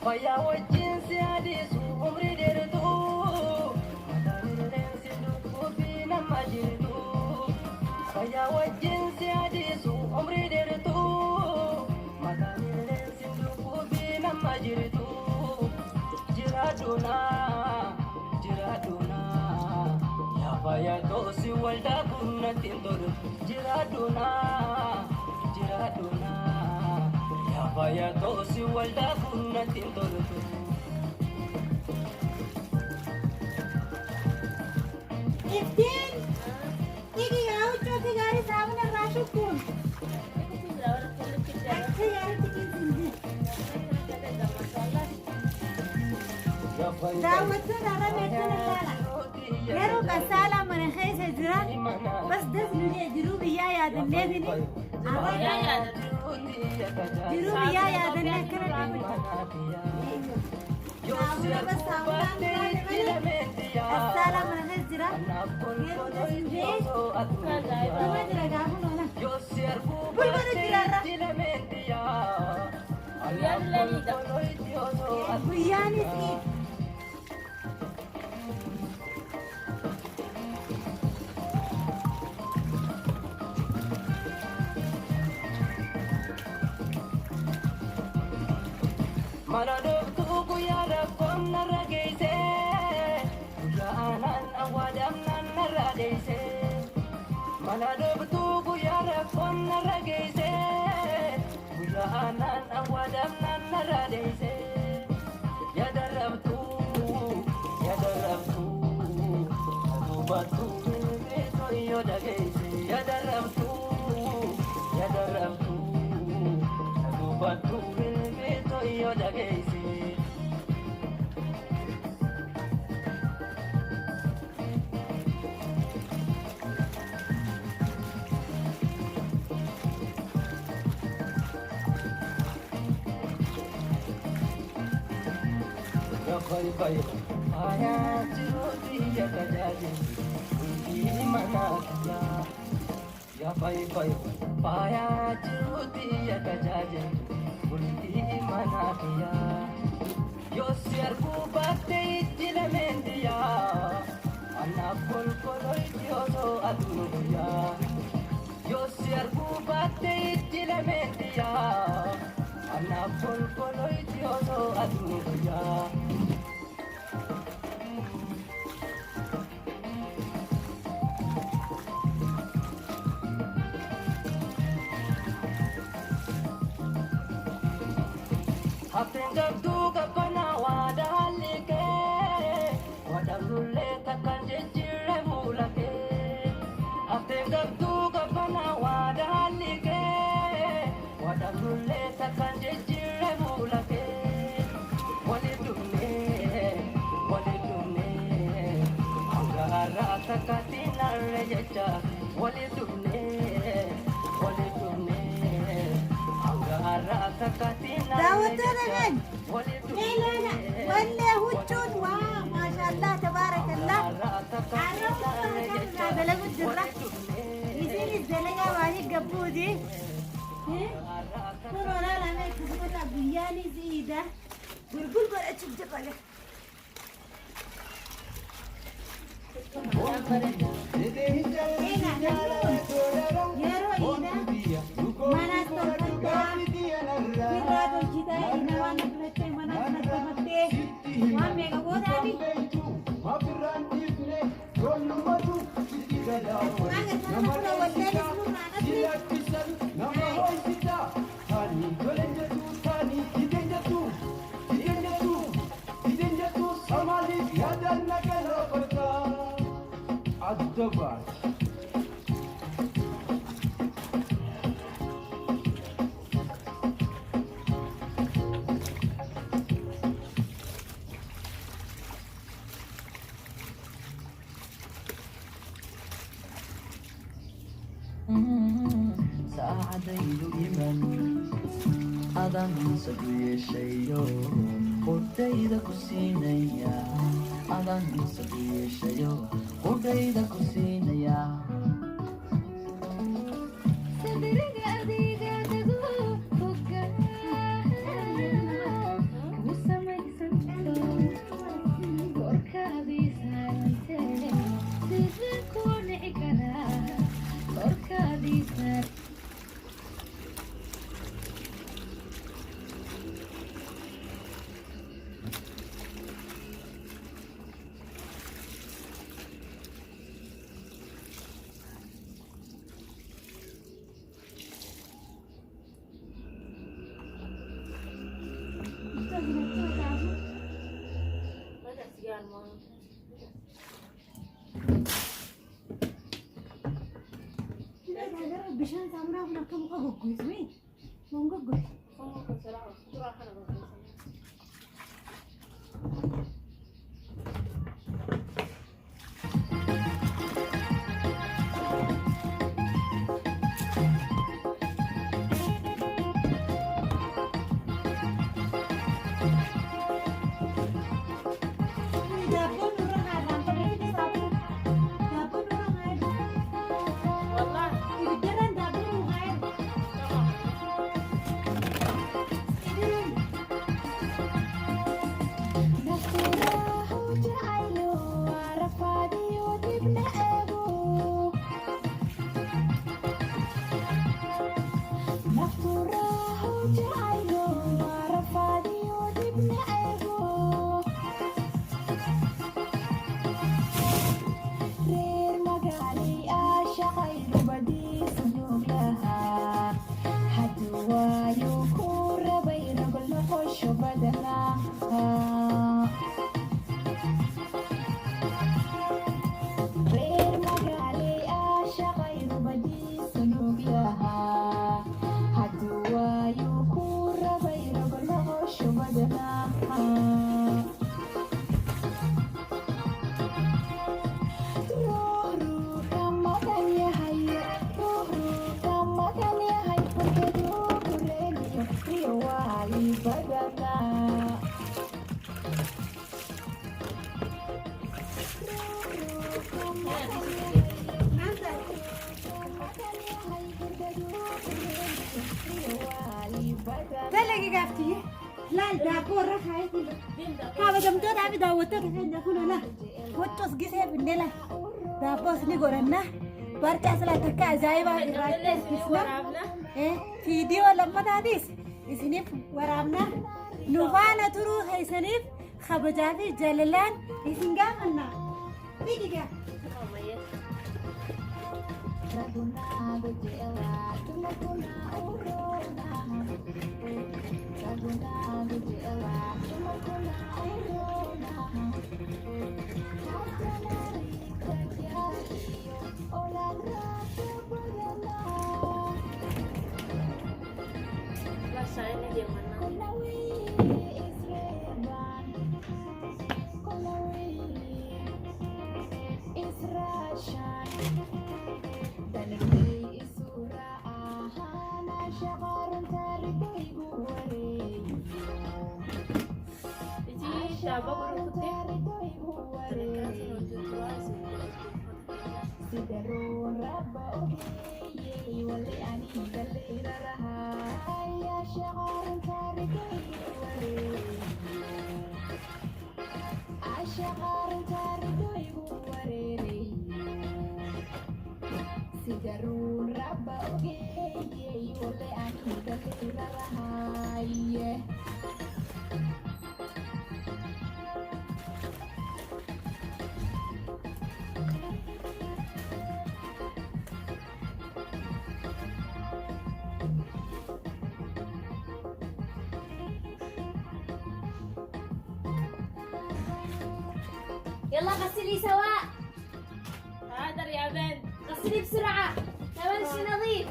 فيا وجين سيادي سو عمري ديرتو مدارين سندوكو بينا ماجرتو فيا وجين سيادي سو عمري ديرتو مدارين سندوكو بينا ماجرتو جرادونا جرادونا يا فيا دوسي والدا كنا تندور جرادونا جرادونا يا فيا دوسي والدا كنا تندور Iftiin tigi gahu choti gari saamne rashu kun ache gari tigi zindi daawatu nara meetana sala yero kasala mana khayse jira bas das nuni jiru biya yadan ledini aba jiru biya yadan lekra bas saamna السلام على الزرع Manado betuku ya rakon naragese Bujahanan awadam nan naradese Ya darabtu Adu batu beto iyo dagese Ya darabtu Adu batu beto iyo dagese Bye bye. Ayah cerita dia kejadian di mana dia? Ya bye bye. Ayah cerita dia kejadian di mana dia? Yo siarku bakte jilamen dia. Anak kolkoloi dia so adunia. Yo siarku bakte jilamen dia. Anak kolkoloi dia so adunia. Apengabdu kapana wadalike wadalule kakanjejire mulake Apengabdu kapana wadalike wadalule kakanjejire mulake Walidune angara kakatina rejecha Walidune angara kakatina دعوتنا من لا ولا وجود واو ما شاء الله تبارك الله عرفنا بلغ الجرة يصير الزلقة وهي قبودي ترى لا ما كسبت بياني زيدة قول بقى تشوف جرة Adabas. ساعدين إيمان أدم سبي شيء قديد كسينيا أدم سبي شيء قديد كسينيا صدرك أديك تقول فكها وسمع بشان سامنا هنا كم قبض وين؟ مو قبض. تلاقي قافتي لا الدابور رفعت هذا جمدود عبي داوتك كان يقولوا لا وتوس جسه بالنلا دابوس نقولنا برجع سلا تكا زايبا رايت إيه فيديو لما تاديس يسنيف ورامنا نوفانا تروح يسنيف خبجافي جلالان يسنجامنا فيديو يلا غسلي سواء. حاضر يا بنت. غسلي بسرعة كمان شي نظيف.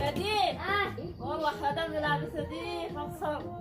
قديم. والله خدمت لابسة دي خلصت.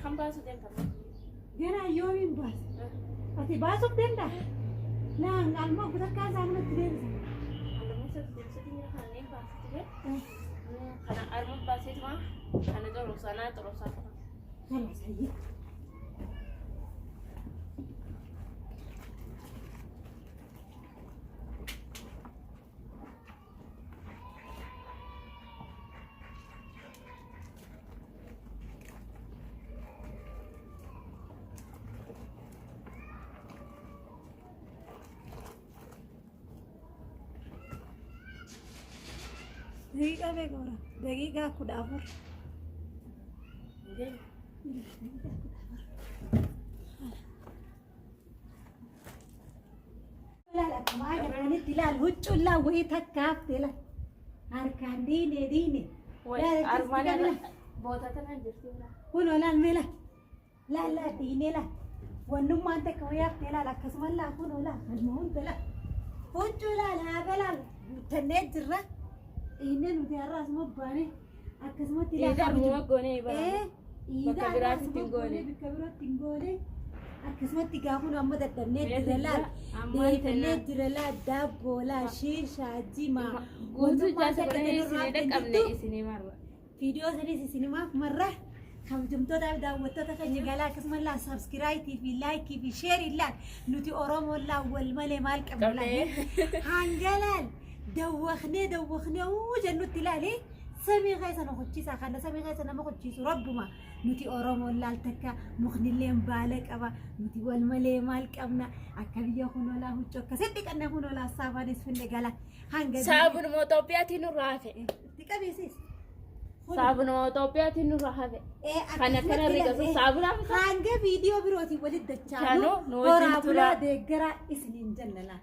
Kan basu din pa. Gana yomin bas. Ati basok din da. Lang alma budak ka sana din. Alam mo sa din sa din kan ni basu din. Kana armo basit ma. Kana terus sana. Sana saja. Daqiiqa beeku bara. Daqiiqa 14. Laala kamaa jiranitti ilaal huccullaa wayii takkaaf tela. Harkaan diine. Armana boota tan jirti. Kun olaal meela. Laala diine la. Wannummaan takka wayaaf telaal akkasuma laa kun olaal almuun tela. Huccullaa laagalaal tannee jirra. Ini nuti harus mau bani, akas mau tidak. Ida mau gone ibarat. Ida berat tinggole. Berat tinggole. Akas mau 30 amma dadhabnee jirala. Deebinee jirala daabbola shiisha jima. Guutuu jaalatanii isin dhaqabne isin marra. Video sanis isinimaaf marra. Kabajamtoota daawwattoota keenya galaa akkasumallee subscribe fi like fi share illaan nuti Oromoo laa wal malee maal qabna hangalaan. دوخني وجنو تلالي سمي غيسا نخجيسا خانا سمي غيسا نمخجيسو ربما نوتي أورومو لالتكا مخني اللين بالك أبا نوتي والمالي مالك أبنا أكبي يخونو لا هجوكا سيدك أنه هونو لا سابانيس فين لقالا صابون موتوبياتي نرافي تكبي سيس صابون موتوبياتي نرافي خانا كنا ريقصو صابون هانجا فيديو بروتي ولد دجانو ورابولا ديقرا إسنين جنلا